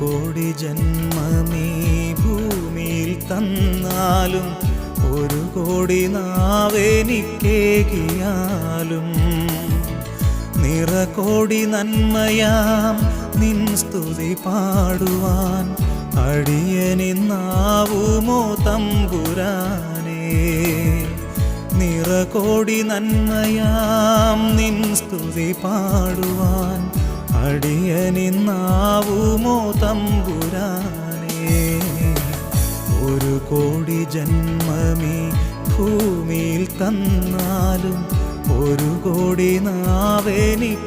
കോടി ജന്മമീ ഭൂമിയിൽ തന്നാലും 1 കോടി നാവെനിക്കേകിയാലും നിറകോടി നന്മയാം നിൻ സ്തുതി പാടുവാൻ അടിയനിന്നാവുമോ തമ്പുരാനേ. നിറകോടി നന്മയാം നിൻ സ്തുതി പാടുവാൻ അടിയനിന്നാവുമോ തമ്പുരാനേ. 1 കോടി ജന്മമീ ഭൂമിയിൽ തന്നാലും 1 കോടി നാവെനിക്കേകിയാലും